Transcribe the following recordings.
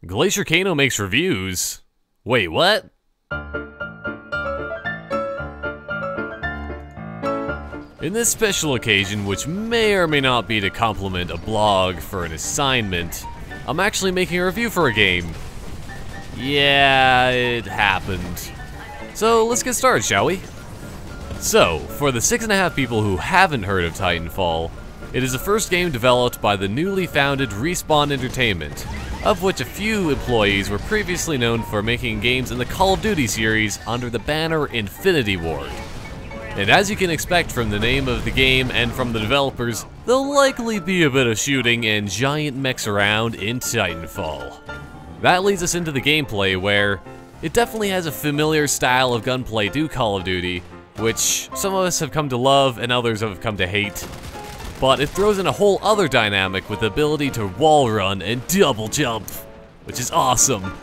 Glaciercano makes reviews? Wait, what? In this special occasion, which may or may not be to compliment a blog for an assignment, I'm actually making a review for a game. Yeah, it happened. So let's get started, shall we? So, for the 6.5 people who haven't heard of Titanfall, it is the first game developed by the newly founded Respawn Entertainment, of which a few employees were previously known for making games in the Call of Duty series under the banner Infinity Ward. And as you can expect from the name of the game and from the developers, there'll likely be a bit of shooting and giant mechs around in Titanfall. That leads us into the gameplay, where it definitely has a familiar style of gunplay to Call of Duty, which some of us have come to love and others have come to hate. But it throws in a whole other dynamic with the ability to wall run and double jump, which is awesome.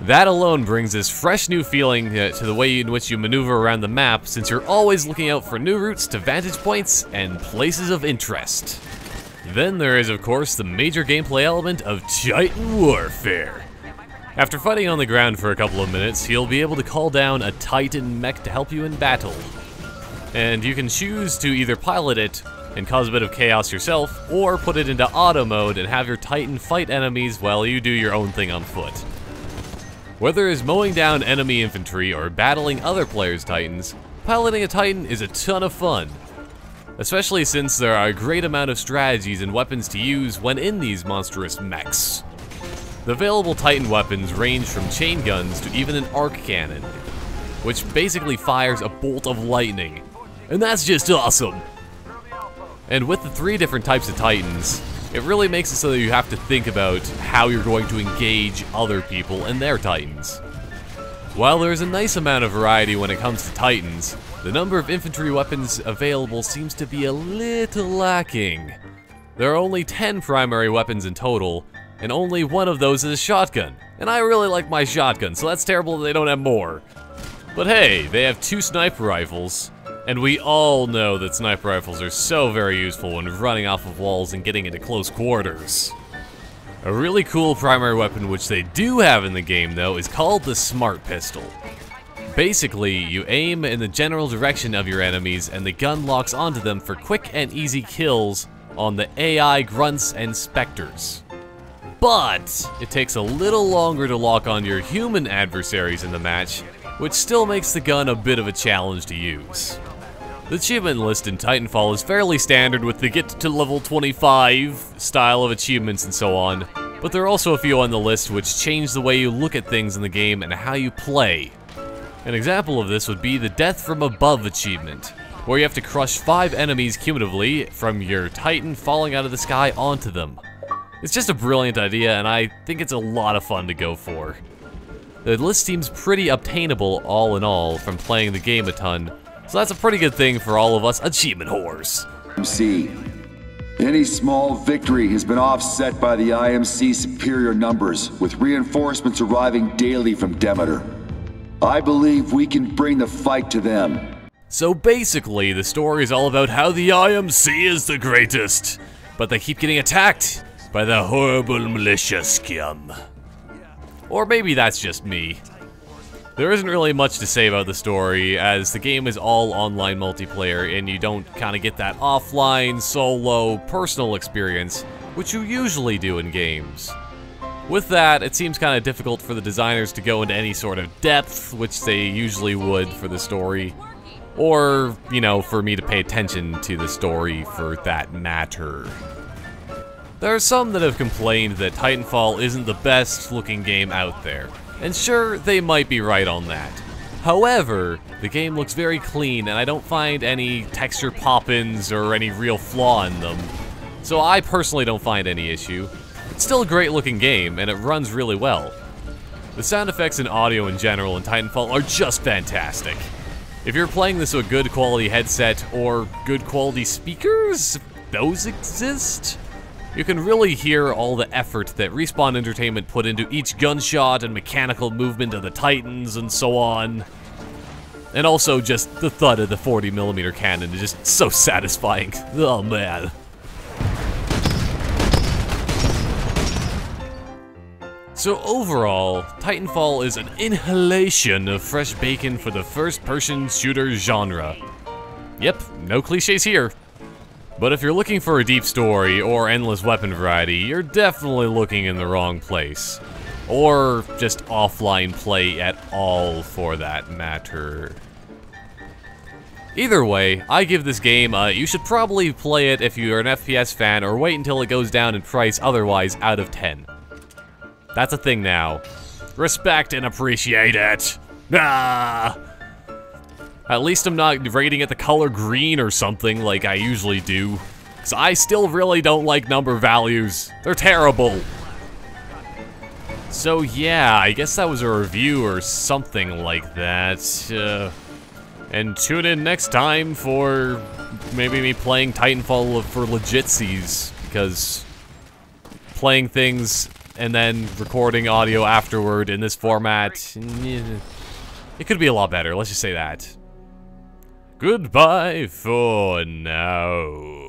That alone brings this fresh new feeling to the way in which you maneuver around the map, since you're always looking out for new routes to vantage points and places of interest. Then there is, of course, the major gameplay element of Titan warfare. After fighting on the ground for a couple of minutes, you'll be able to call down a Titan mech to help you in battle. And you can choose to either pilot it and cause a bit of chaos yourself, or put it into auto mode and have your Titan fight enemies while you do your own thing on foot. Whether it's mowing down enemy infantry or battling other players' Titans, piloting a Titan is a ton of fun. Especially since there are a great amount of strategies and weapons to use when in these monstrous mechs. The available Titan weapons range from chain guns to even an arc cannon, which basically fires a bolt of lightning. And that's just awesome! And with the 3 different types of Titans, it really makes it so that you have to think about how you're going to engage other people and their Titans. While there is a nice amount of variety when it comes to Titans, the number of infantry weapons available seems to be a little lacking. There are only 10 primary weapons in total, and only one of those is a shotgun. And I really like my shotgun, so that's terrible that they don't have more. But hey, they have 2 sniper rifles. And we all know that sniper rifles are so very useful when running off of walls and getting into close quarters. A really cool primary weapon which they do have in the game, though, is called the Smart Pistol. Basically, you aim in the general direction of your enemies and the gun locks onto them for quick and easy kills on the AI grunts and specters. But it takes a little longer to lock on your human adversaries in the match, which still makes the gun a bit of a challenge to use. The achievement list in Titanfall is fairly standard with the get to level 25 style of achievements and so on, but there are also a few on the list which change the way you look at things in the game and how you play. An example of this would be the Death from Above achievement, where you have to crush 5 enemies cumulatively from your Titan falling out of the sky onto them. It's just a brilliant idea, and I think it's a lot of fun to go for. The list seems pretty obtainable all in all from playing the game a ton, so that's a pretty good thing for all of us achievement whores. Any small victory has been offset by the IMC's superior numbers, with reinforcements arriving daily from Demeter. I believe we can bring the fight to them. So basically, the story is all about how the IMC is the greatest, but they keep getting attacked by the horrible militia scum. Or maybe that's just me. There isn't really much to say about the story, as the game is all online multiplayer and you don't kind of get that offline, solo, personal experience, which you usually do in games. With that, it seems kind of difficult for the designers to go into any sort of depth, which they usually would for the story, or, you know, for me to pay attention to the story for that matter. There are some that have complained that Titanfall isn't the best looking game out there. And sure, they might be right on that. However, the game looks very clean and I don't find any texture pop-ins or any real flaw in them. So I personally don't find any issue. It's still a great looking game and it runs really well. The sound effects and audio in general in Titanfall are just fantastic. If you're playing this with a good quality headset or good quality speakers, if those exist, you can really hear all the effort that Respawn Entertainment put into each gunshot and mechanical movement of the Titans and so on. And also just the thud of the 40mm cannon is just so satisfying. Oh man. So overall, Titanfall is an inhalation of fresh bacon for the first-person shooter genre. Yep, no cliches here. But if you're looking for a deep story or endless weapon variety, you're definitely looking in the wrong place. Or just offline play at all, for that matter. Either way, I give this game you should probably play it if you're an FPS fan or wait until it goes down in price otherwise out of 10. That's a thing now. Respect and appreciate it. Ah! At least I'm not rating it the color green or something like I usually do. Because I still really don't like number values. They're terrible. So yeah, I guess that was a review or something like that. And tune in next time for maybe me playing Titanfall for legitsies, because playing things and then recording audio afterward in this format, it could be a lot better, let's just say that. Goodbye for now.